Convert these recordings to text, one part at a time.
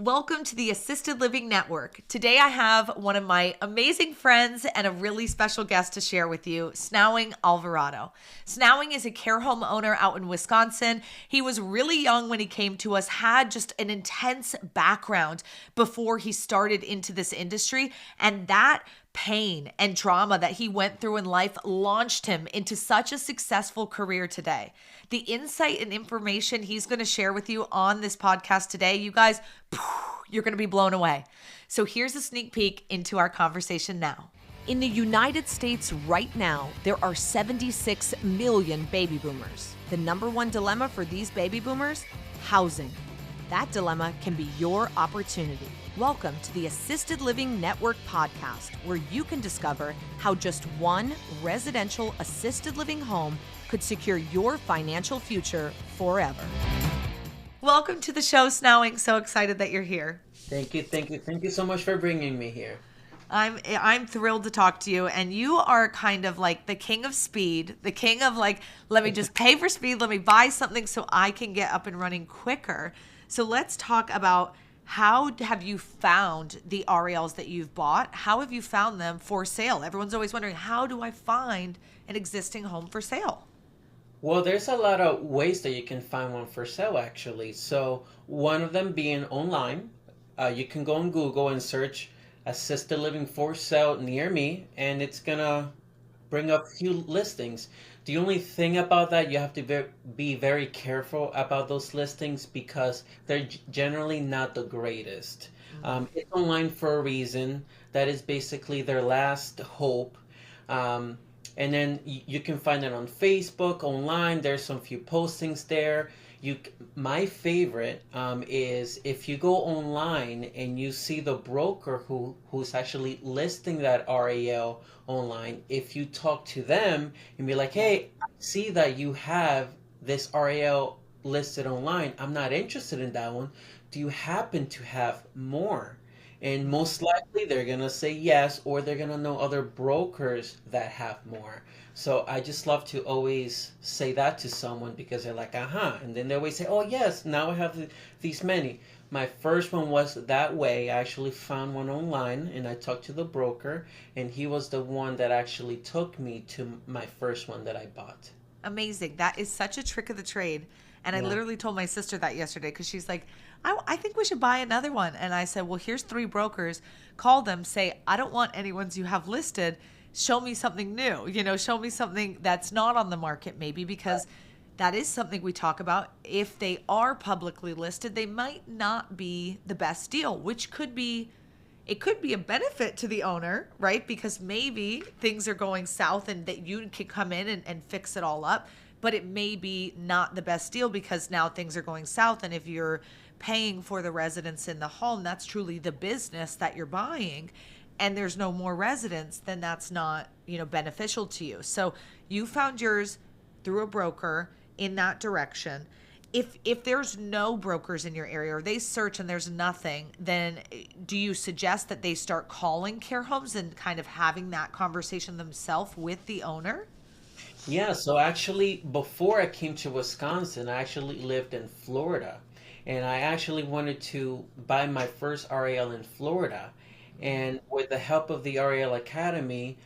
Welcome to the Assisted Living Network. Today I have one of my amazing friends and a really special guest to share with you, Snawing Alvarado. Snawing is a care home owner out in Wisconsin. He was really young when he came to us, had just an intense background before he started into this industry, and that pain and trauma that he went through in life launched him into such a successful career today. The insight and information he's going to share with you on this podcast today, you guys, you're going to be blown away. So here's a sneak peek into our conversation now. In the United States right now, there are 76 million baby boomers. The number one dilemma for these baby boomers? Housing. That dilemma can be your opportunity. Welcome to the Assisted Living Network podcast, where you can discover how just one residential assisted living home could secure your financial future forever. Welcome to the show, Snawing. So excited that you're here. Thank you so much for bringing me here. I'm thrilled to talk to you, and you are kind of like the king of speed, the king of like, let me just pay for speed, let me buy something so I can get up and running quicker. So let's talk about how have you found the RALs that you've bought? How have you found them for sale? Everyone's always wondering, how do I find an existing home for sale? Well, there's a lot of ways that you can find one for sale, actually. So one of them being online. You can go on Google and search assisted living for sale near me, and it's gonna bring up a few listings. The only thing about that, you have to be very careful about those listings because they're generally not the greatest. It's online for a reason. That is basically their last hope. And then you can find it on Facebook, online. There's some few postings there. My favorite is if you go online and you see the broker who's actually listing that RAL online. If you talk to them and be like, "Hey, I see that you have this RAL listed online. I'm not interested in that one. Do you happen to have more?" And most likely they're gonna say yes, or they're gonna know other brokers that have more. So I just love to always say that to someone because they're like, and then they always say, "Oh yes, now I have these many." My first one was that way. I actually found one online and I talked to the broker, and he was the one that actually took me to my first one that I bought. Amazing. That is such a trick of the trade. And I Yeah. literally told my sister that yesterday because she's like, I think we should buy another one. And I said, well, here's 3 brokers. Call them, say, I don't want any ones you have listed. Show me something new. Show me something that's not on the market maybe, because that is something we talk about. If they are publicly listed, they might not be the best deal, which could be a benefit to the owner, right? Because maybe things are going south and that you can come in and fix it all up, but it may be not the best deal because now things are going south. And if you're paying for the residents in the home, that's truly the business that you're buying, and there's no more residents, then that's not, beneficial to you. So you found yours through a broker in that direction. If there's no brokers in your area or they search and there's nothing, then do you suggest that they start calling care homes and kind of having that conversation themselves with the owner? Yeah, so actually, before I came to Wisconsin, I actually lived in Florida. And I actually wanted to buy my first RAL in Florida. And with the help of the RAL Academy,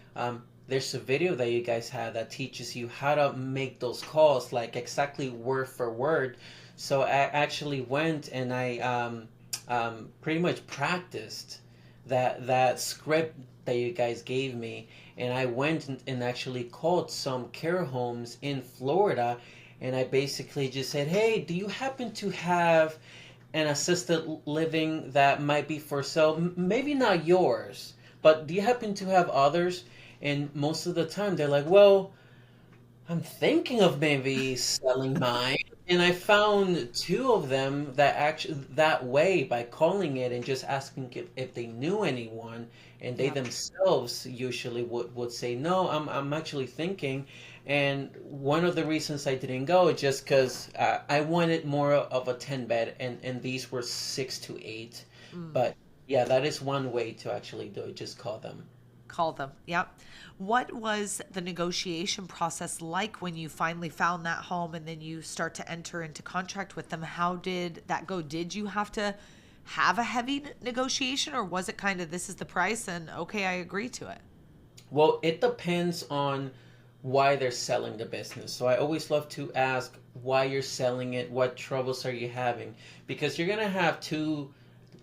there's a video that you guys had that teaches you how to make those calls, like exactly word for word. So I actually went and I pretty much practiced that script that you guys gave me, and I went and actually called some care homes in Florida, and I basically just said, "Hey, do you happen to have an assisted living that might be for sale? Maybe not yours, but do you happen to have others?" And most of the time they're like, "Well, I'm thinking of maybe selling mine." And I found 2 of them that actually that way by calling it and just asking if they knew anyone, and they Yeah. themselves usually would say, "No, I'm actually thinking." And one of the reasons I didn't go is just because I wanted more of a 10 bed, and these were 6 to 8. Mm. But yeah, that is one way to actually do it. Just call them. Call them. Yep. What was the negotiation process like when you finally found that home and then you start to enter into contract with them? How did that go? Did you have to have a heavy negotiation, or was it kind of this is the price and okay, I agree to it? Well, it depends on why they're selling the business. So I always love to ask why you're selling it, what troubles are you having? Because you're gonna have two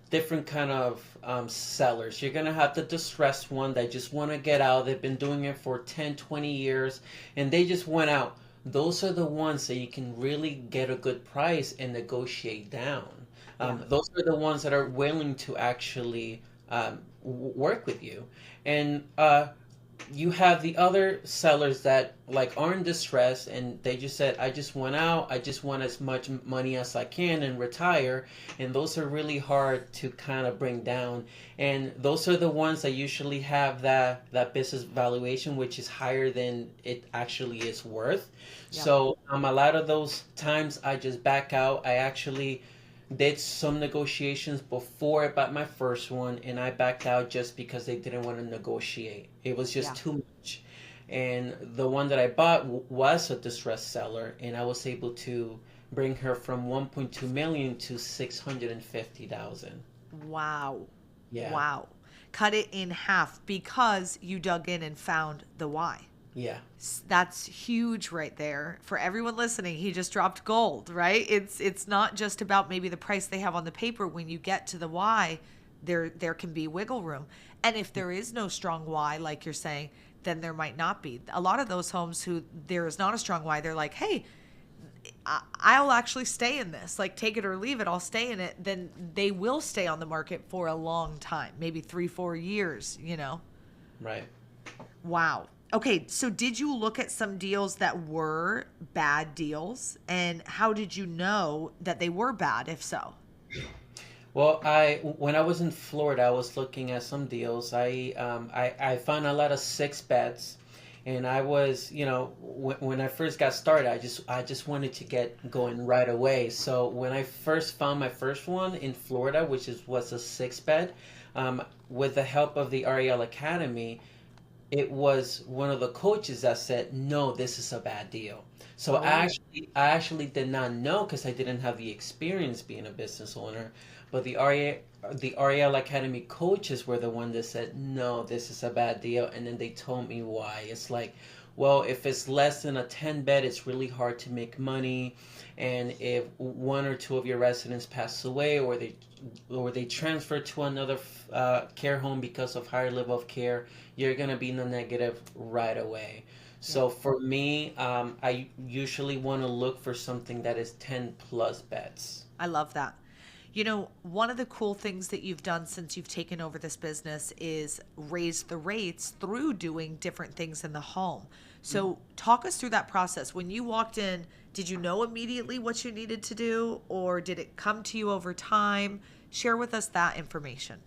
different kind of sellers. You're going to have the distressed one that just want to get out. They've been doing it for 10, 20 years and they just went out. Those are the ones that you can really get a good price and negotiate down. Yeah. Those are the ones that are willing to actually work with you. And you have the other sellers that like are in distress and they just said, I just went out, I just want as much money as I can and retire. And those are really hard to kind of bring down. And those are the ones that usually have that business valuation which is higher than it actually is worth. Yeah. So a lot of those times I just back out. I actually did some negotiations before I bought my first one, and I backed out just because they didn't want to negotiate. It was just Yeah. too much. And the one that I bought was a distressed seller, and I was able to bring her from 1.2 million to 650,000. Wow. Yeah, Wow. Cut it in half because you dug in and found the why. yeah, That's huge right there. For everyone listening, he just dropped gold, right? It's not just about maybe the price they have on the paper. When you get to the why, there can be wiggle room. And if there is no strong why, like you're saying, then there might not be. A lot of those homes who there is not a strong why, they're like, hey, I'll actually stay in this. Like, take it or leave it, I'll stay in it. Then they will stay on the market for a long time, maybe 3-4 years, you know? right. Wow. Okay, so did you look at some deals that were bad deals, and how did you know that they were bad, if so? Well, I when I was in Florida, I was looking at some deals. I found a lot of six bets, and I was, when I first got started, I just wanted to get going right away. So when I first found my first one in Florida, which was a six bet, with the help of the RAL Academy, it was one of the coaches that said, "No, this is a bad deal." So Oh, I actually did not know because I didn't have the experience being a business owner. But the RAL Academy coaches were the one that said, "No, this is a bad deal," and then they told me why. It's like, well, if it's less than a 10 bed, it's really hard to make money, and if one or two of your residents pass away, or they transfer to another care home because of higher level of care, you're gonna be in the negative right away. yeah. So for me, I usually want to look for something that is 10 plus beds. I love that. You know, one of the cool things that you've done since you've taken over this business is raise the rates through doing different things in the home. So, talk us through that process. When you walked in, did you know immediately what you needed to do, or did it come to you over time? Share with us that information.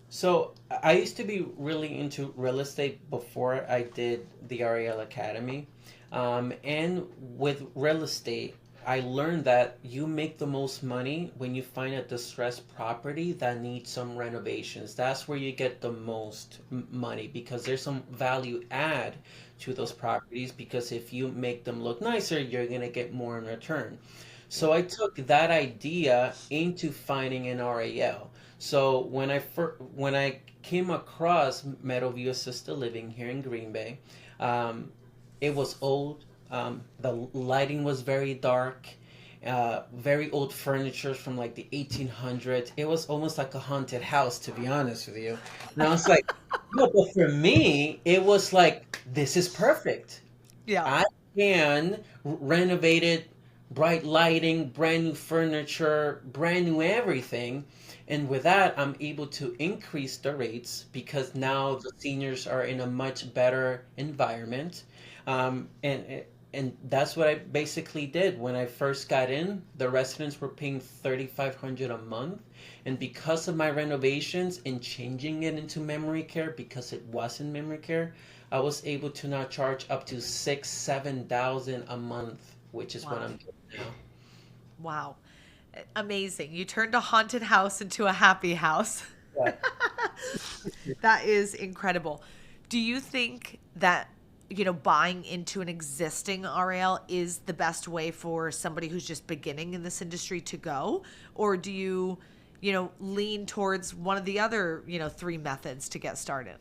So I used to be really into real estate before I did the REL Academy. And with real estate, I learned that you make the most money when you find a distressed property that needs some renovations. That's where you get the most money because there's some value add to those properties because if you make them look nicer, you're going to get more in return. So I took that idea into finding an RAL. So when I came across Meadowview Assisted Living here in Green Bay, um, it was old. The lighting was very dark. Very old furniture from like the 1800s. It was almost like a haunted house, to be honest with you. And I was like, no, but for me, it was like, this is perfect. Yeah. I can renovate it, bright lighting, brand new furniture, brand new everything. And with that, I'm able to increase the rates because now the seniors are in a much better environment. And that's what I basically did. When I first got in, the residents were paying 3,500 a month. And because of my renovations and changing it into memory care, because it wasn't memory care, I was able to now charge up to 7,000 a month, which is what Wow. I'm doing now. Wow. Amazing. You turned a haunted house into a happy house. Yeah. That is incredible. Do you think that, buying into an existing RAL is the best way for somebody who's just beginning in this industry to go? Or do you, lean towards one of the other, three methods to get started?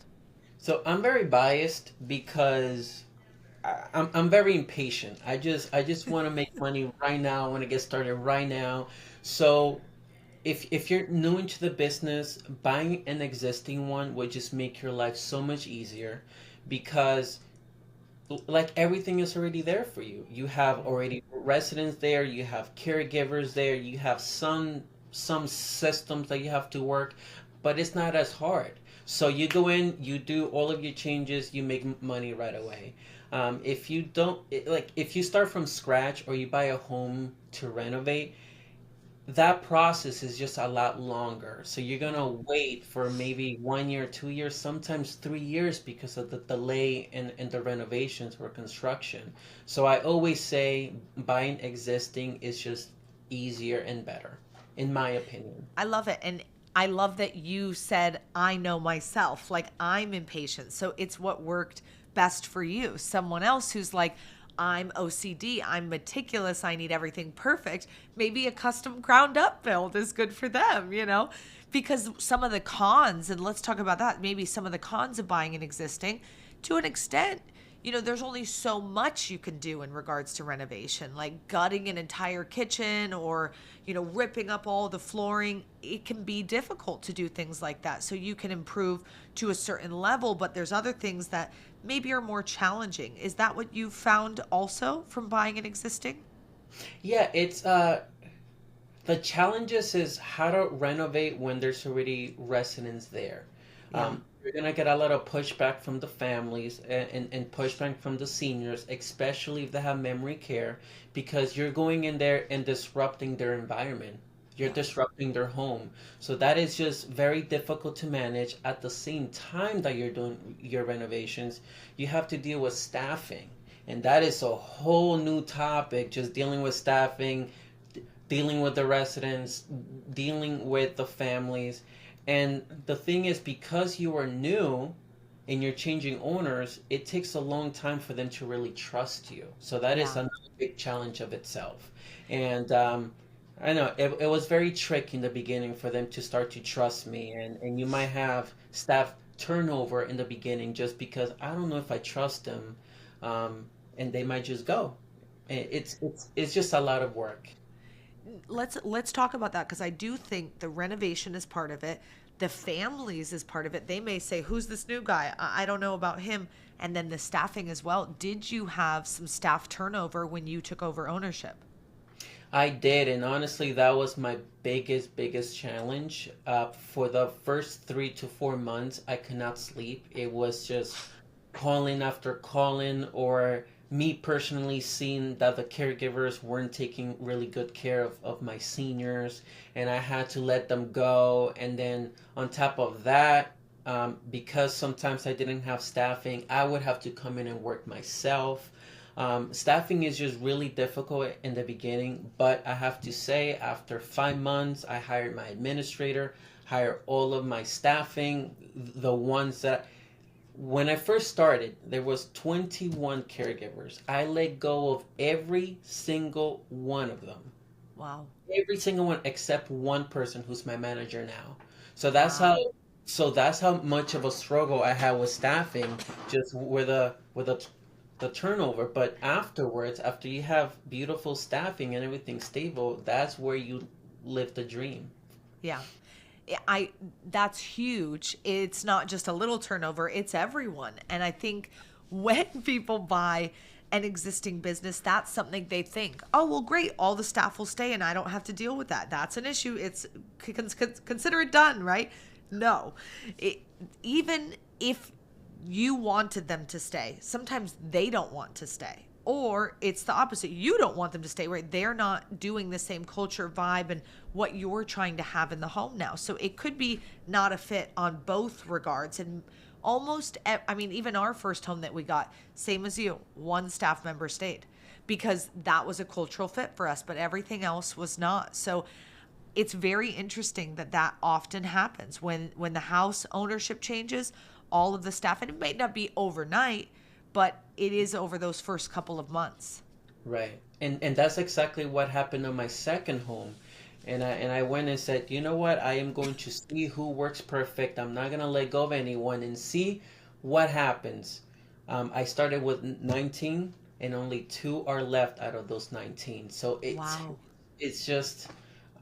So I'm very biased because I'm very impatient. I just want to make money right now. I want to get started right now. So if you're new into the business, buying an existing one would just make your life so much easier because like everything is already there for you. You have already residents there, you have caregivers there, you have some systems that you have to work, but it's not as hard. So you go in, you do all of your changes, you make money right away. If you don't like if you start from scratch or you buy a home to renovate, that process is just a lot longer. So you're gonna wait for maybe 1 year, 2 years, sometimes 3 years because of the delay in the renovations or construction. So I always say buying existing is just easier and better, in my opinion. I love it. And I love that you said, I know myself, like I'm impatient. So it's what worked best for you. Someone else who's like, I'm OCD, I'm meticulous, I need everything perfect. Maybe a custom ground up build is good for them, because some of the cons, and let's talk about that, maybe some of the cons of buying an existing to an extent, there's only so much you can do in regards to renovation, like gutting an entire kitchen or, ripping up all the flooring. It can be difficult to do things like that. So you can improve to a certain level, but there's other things that maybe are more challenging. Is that what you found also from buying an existing? Yeah, it's the challenges is how to renovate when there's already residents there. Yeah. You're gonna get a lot of pushback from the families and pushback from the seniors, especially if they have memory care, because you're going in there and disrupting their environment. You're Yeah. disrupting their home. So that is just very difficult to manage. At the same time that you're doing your renovations, you have to deal with staffing. And that is a whole new topic, just dealing with staffing, dealing with the residents, dealing with the families. And the thing is, because you are new and you're changing owners, it takes a long time for them to really trust you. So that is Yeah. another big challenge of itself. And I know it was very tricky in the beginning for them to start to trust me. And you might have staff turnover in the beginning just because I don't know if I trust them, and they might just go. It's just a lot of work. Let's talk about that, because I do think the renovation is part of it. The families is part of it. They may say, "Who's this new guy? I don't know about him." And then the staffing as well. Did you have some staff turnover when you took over ownership? I did, and honestly, that was my biggest challenge. For the first 3 to 4 months, I could not sleep. It was just calling after calling, or me personally seeing that the caregivers weren't taking really good care of my seniors, and I had to let them go. And then on top of that, because sometimes I didn't have staffing, I would have to come in and work myself. Staffing is just really difficult in the beginning, but I have to say, after 5 months, I hired my administrator, hired all of my staffing, the ones that when I first started, there was 21 caregivers. I let go of every single one of them. Wow. Every single one except one person who's my manager now. So that's how Wow. so that's how much of a struggle I had with staffing, just with the turnover. But afterwards, after you have beautiful staffing and everything stable, that's where you live the dream. Yeah. I That's huge. It's not just a little turnover, it's everyone. And I think when people buy an existing business, that's something they think, "Oh, well, great, all the staff will stay and I don't have to deal with that. That's an issue. It's consider it done," right? No. It, even if you wanted them to stay, sometimes they don't want to stay. Or it's the opposite. You don't want them to stay, right? They're not doing the same culture vibe and what you're trying to have in the home now. So it could be not a fit on both regards. And I mean, even our first home that we got, same as you, one staff member stayed because that was a cultural fit for us, but everything else was not. So it's very interesting that that often happens when the house ownership changes, all of the staff, and it may not be overnight, but it is over those first couple of months. Right. And that's exactly what happened on my second home. And I went and said, you know what? I am going to see who works perfect. I'm not gonna let go of anyone and see what happens. I started with 19, and only two are left out of those 19. So Wow. it's just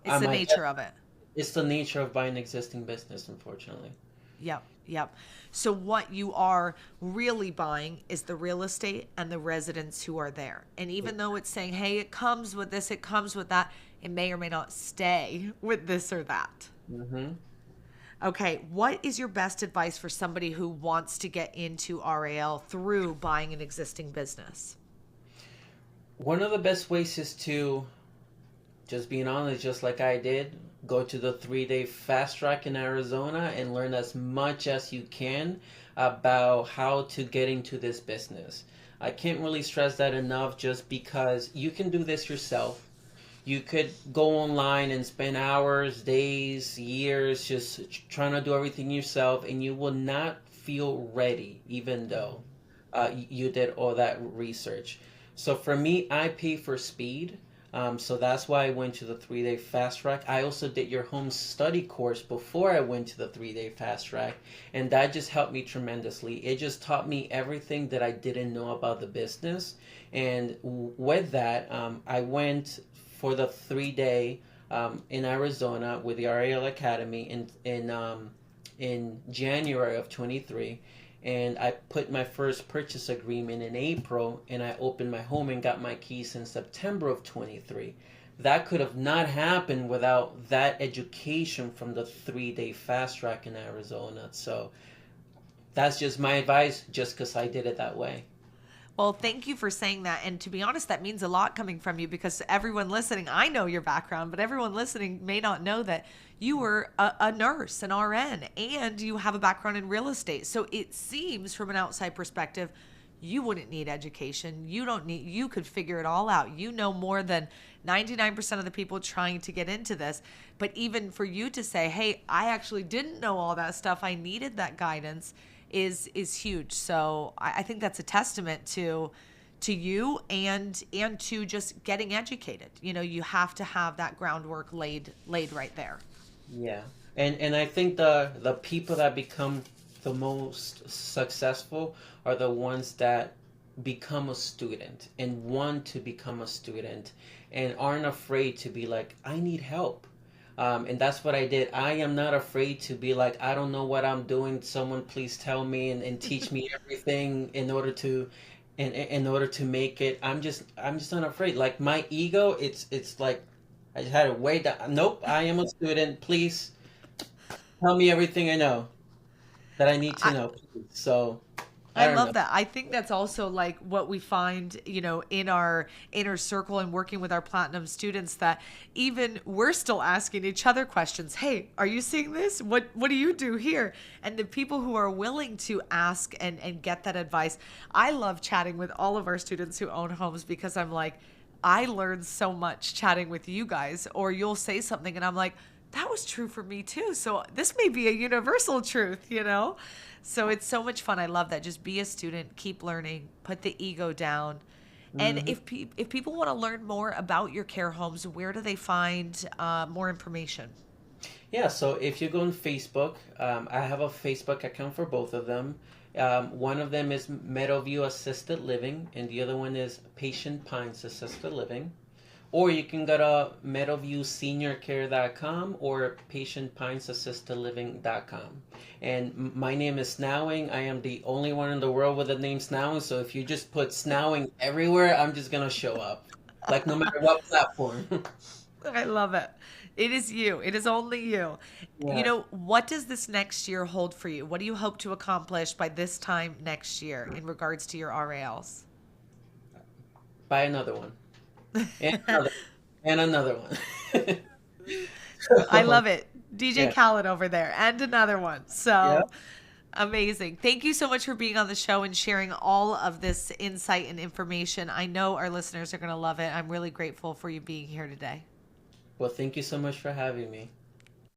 It's the I nature guess of it. it's the nature of buying existing business, unfortunately. Yep, yep. So what you are really buying is the real estate and the residents who are there. And even though it's saying, hey, it comes with this, it comes with that, it may or may not stay with this or that. Hmm. Okay, what is your best advice for somebody who wants to get into RAL through buying an existing business? One of the best ways is to just being honest, just like I did, go to the 3 day fast track in Arizona and learn as much as you can about how to get into this business. I can't really stress that enough just because you can do this yourself. You could go online and spend hours, days, years just trying to do everything yourself, and you will not feel ready, even though you did all that research. So for me, I pay for speed. So that's why I went to the 3 day fast track. I also did your home study course before I went to the 3 day fast track, and that just helped me tremendously. It just taught me everything that I didn't know about the business. And with that, I went for the 3 day in Arizona with the RAL Academy in January of 23, and I put my first purchase agreement in April, and I opened my home and got my keys in September of 23. That could have not happened without that education from the 3 day fast track in Arizona. So that's just my advice, just because I did it that way. Well, thank you for saying that. And to be honest, that means a lot coming from you because everyone listening, I know your background, but everyone listening may not know that you were a nurse, an RN, and you have a background in real estate. So it seems from an outside perspective, you wouldn't need education. You don't need, you could figure it all out. You know more than 99% of the people trying to get into this. But even for you to say, hey, I actually didn't know all that stuff, I needed that guidance is huge. So I think that's a testament to you and to just getting educated. You know, you have to have that groundwork laid right there. Yeah. And I think the people that become the most successful are the ones that become a student and want to become a student and aren't afraid to be like, I need help. And that's what I did. I am not afraid to be like, I don't know what I'm doing. Someone please tell me and teach me everything in order to make it. I'm just not afraid. Like my ego, it's like I just had to weigh down. Nope, I am a student. Please tell me everything I know that I need to I, know. Please. So I I don't love know. that. I think that's also like what we find, you know, in our inner circle and working with our platinum students that even we're still asking each other questions. Hey, are you seeing this? What do you do here? And the people who are willing to ask and get that advice. I love chatting with all of our students who own homes because I'm like, I learned so much chatting with you guys, or you'll say something and I'm like, that was true for me too. So this may be a universal truth, you know? So it's so much fun. I love that. Just be a student, keep learning, put the ego down. And Hmm. if people want to learn more about your care homes, where do they find more information? Yeah, so if you go on Facebook, I have a Facebook account for both of them. One of them is Meadowview Assisted Living, and the other one is Patient Pines Assisted Living. Or you can go to meadowviewseniorcare.com or patientpinesassistedliving.com. And my name is Snowing. I am the only one in the world with the name Snowing. So if you just put Snowing everywhere, I'm just going to show up. Like no matter what platform. I love it. It is you. It is only you. You Yeah. know, what does this next year hold for you? What do you hope to accomplish by this time next year in regards to your RALs? Buy another one. And another. And another one. I So, love it. DJ yeah. Khaled over there and another one. Yeah. So amazing. Thank you so much for being on the show and sharing all of this insight and information. I know our listeners are going to love it. I'm really grateful for you being here today. Well, thank you so much for having me.